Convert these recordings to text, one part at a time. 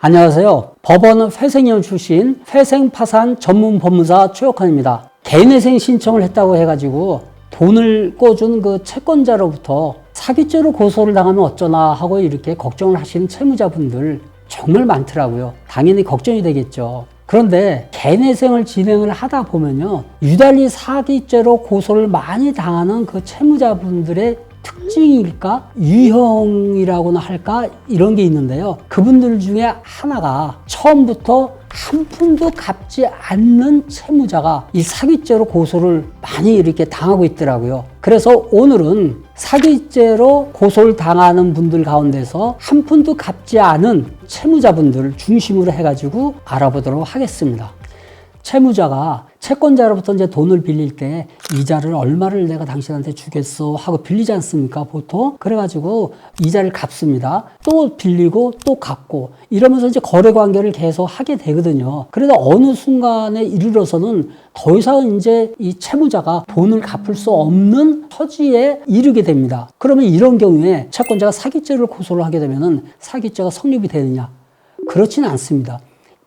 안녕하세요. 법원 회생위원 출신 회생파산 전문 법무사 최혁환입니다. 개인회생 신청을 했다고 해가지고 돈을 꿔준 그 채권자로부터 사기죄로 고소를 당하면 어쩌나 하고 이렇게 걱정을 하시는 채무자분들 정말 많더라고요. 당연히 걱정이 되겠죠. 그런데 개인회생을 진행을 하다 보면요, 유달리 사기죄로 고소를 많이 당하는 그 채무자분들의 특징일까? 유형이라고나 할까? 이런 게 있는데요. 그분들 중에 하나가 처음부터 한 푼도 갚지 않는 채무자가 이 사기죄로 고소를 많이 이렇게 당하고 있더라고요. 그래서 오늘은 사기죄로 고소를 당하는 분들 가운데서 한 푼도 갚지 않은 채무자분들 중심으로 해가지고 알아보도록 하겠습니다. 채무자가 채권자로부터 이제 돈을 빌릴 때 이자를 얼마를 내가 당신한테 주겠어 하고 빌리지 않습니까? 보통. 그래가지고 이자를 갚습니다. 또 빌리고 또 갚고 이러면서 이제 거래 관계를 계속 하게 되거든요. 그래서 어느 순간에 이르러서는 더 이상 이제 이 채무자가 돈을 갚을 수 없는 처지에 이르게 됩니다. 그러면 이런 경우에 채권자가 사기죄를 고소를 하게 되면은 사기죄가 성립이 되느냐? 그렇지는 않습니다.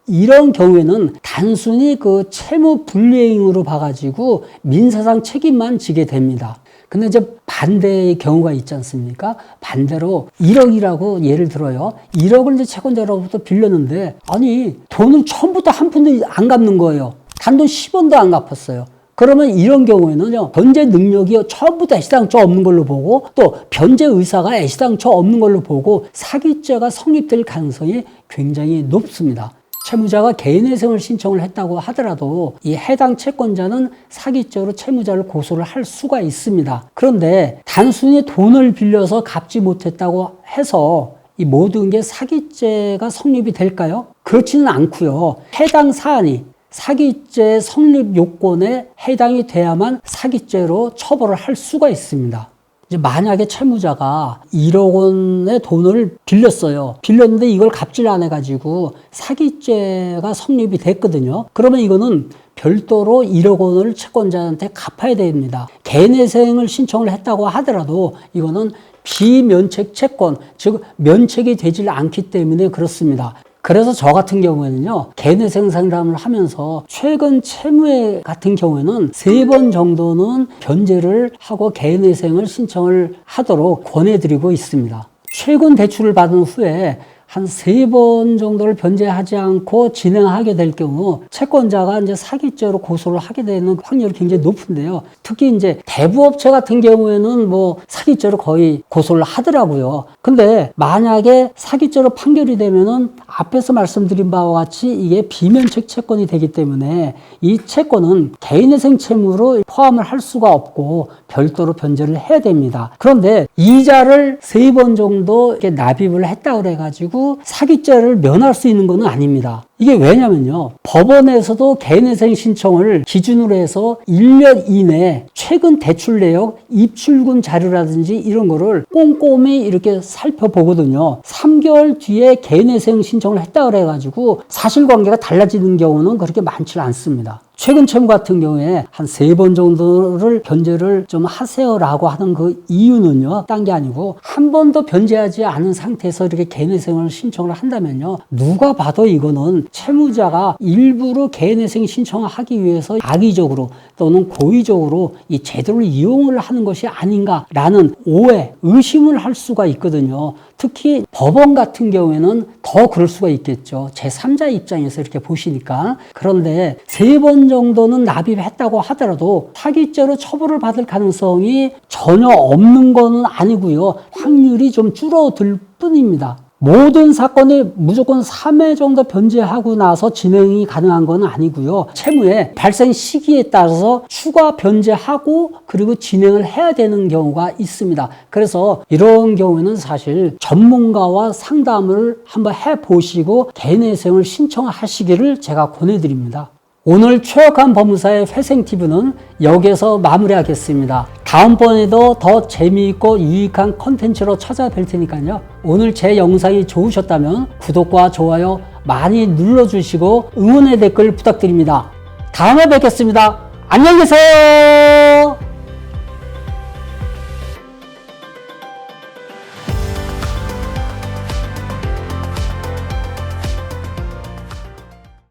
이런 경우에는 단순히 그 채무 불이행으로 봐가지고 민사상 책임만 지게 됩니다. 근데 이제 반대의 경우가 있지 않습니까? 반대로 1억이라고 예를 들어요. 1억을 이제 채권자로부터 빌렸는데, 아니, 돈은 처음부터 한 푼도 안 갚는 거예요. 단돈 10원도 안 갚았어요. 그러면 이런 경우에는요, 변제 능력이 처음부터 애시당초 없는 걸로 보고, 또 변제 의사가 애시당초 없는 걸로 보고, 사기죄가 성립될 가능성이 굉장히 높습니다. 채무자가 개인회생을 신청을 했다고 하더라도 이 해당 채권자는 사기죄로 채무자를 고소를 할 수가 있습니다. 그런데 단순히 돈을 빌려서 갚지 못했다고 해서 이 모든 게 사기죄가 성립이 될까요? 그렇지는 않고요. 해당 사안이 사기죄 성립 요건에 해당이 돼야만 사기죄로 처벌을 할 수가 있습니다. 이제 만약에 채무자가 1억 원의 돈을 빌렸어요. 빌렸는데 이걸 갚질 안 해가지고 사기죄가 성립이 됐거든요. 그러면 이거는 별도로 1억 원을 채권자한테 갚아야 됩니다. 개인회생을 신청을 했다고 하더라도 이거는 비면책 채권, 즉 면책이 되질 않기 때문에 그렇습니다. 그래서 저 같은 경우에는요, 개인회생 상담을 하면서 최근 채무회 같은 경우에는 3번 정도는 변제를 하고 개인회생을 신청을 하도록 권해드리고 있습니다. 최근 대출을 받은 후에 한 3번 정도를 변제하지 않고 진행하게 될 경우 채권자가 이제 사기죄로 고소를 하게 되는 확률이 굉장히 높은데요. 특히 이제 대부업체 같은 경우에는 뭐 사기죄로 거의 고소를 하더라고요. 근데 만약에 사기죄로 판결이 되면은 앞에서 말씀드린 바와 같이 이게 비면책 채권이 되기 때문에 이 채권은 개인회생 채무로 포함을 할 수가 없고 별도로 변제를 해야 됩니다. 그런데 이자를 3번 정도 이렇게 납입을 했다고 그래가지고 사기죄를 면할 수 있는 건 아닙니다. 이게 왜냐면요, 법원에서도 개인회생 신청을 기준으로 해서 1년 이내에 최근 대출 내역, 입출금 자료라든지 이런 거를 꼼꼼히 이렇게 살펴보거든요. 3개월 뒤에 개인회생 신청을 했다고 그래가지고 사실관계가 달라지는 경우는 그렇게 많지 않습니다. 최근 채무 같은 경우에 한 3번 정도를 변제를 좀 하세요라고 하는 그 이유는요, 딴 게 아니고 한 번도 변제하지 않은 상태에서 이렇게 개인회생을 신청을 한다면요, 누가 봐도 이거는 채무자가 일부러 개인회생 신청을 하기 위해서 악의적으로 또는 고의적으로 이 제도를 이용을 하는 것이 아닌가라는 오해, 의심을 할 수가 있거든요. 특히 법원 같은 경우에는 더 그럴 수가 있겠죠. 제3자 입장에서 이렇게 보시니까. 그런데 3번 정도는 납입했다고 하더라도 사기죄로 처벌을 받을 가능성이 전혀 없는 건 아니고요. 확률이 좀 줄어들 뿐입니다. 모든 사건이 무조건 3회 정도 변제하고 나서 진행이 가능한 건 아니고요. 채무의 발생 시기에 따라서 추가 변제하고 그리고 진행을 해야 되는 경우가 있습니다. 그래서 이런 경우에는 사실 전문가와 상담을 한번 해보시고 개인회생을 신청하시기를 제가 권해드립니다. 오늘 최혁환 법무사의 회생팁은 여기에서 마무리하겠습니다. 다음번에도 더 재미있고 유익한 컨텐츠로 찾아뵐 테니까요. 오늘 제 영상이 좋으셨다면 구독과 좋아요 많이 눌러주시고 응원의 댓글 부탁드립니다. 다음에 뵙겠습니다. 안녕히 계세요.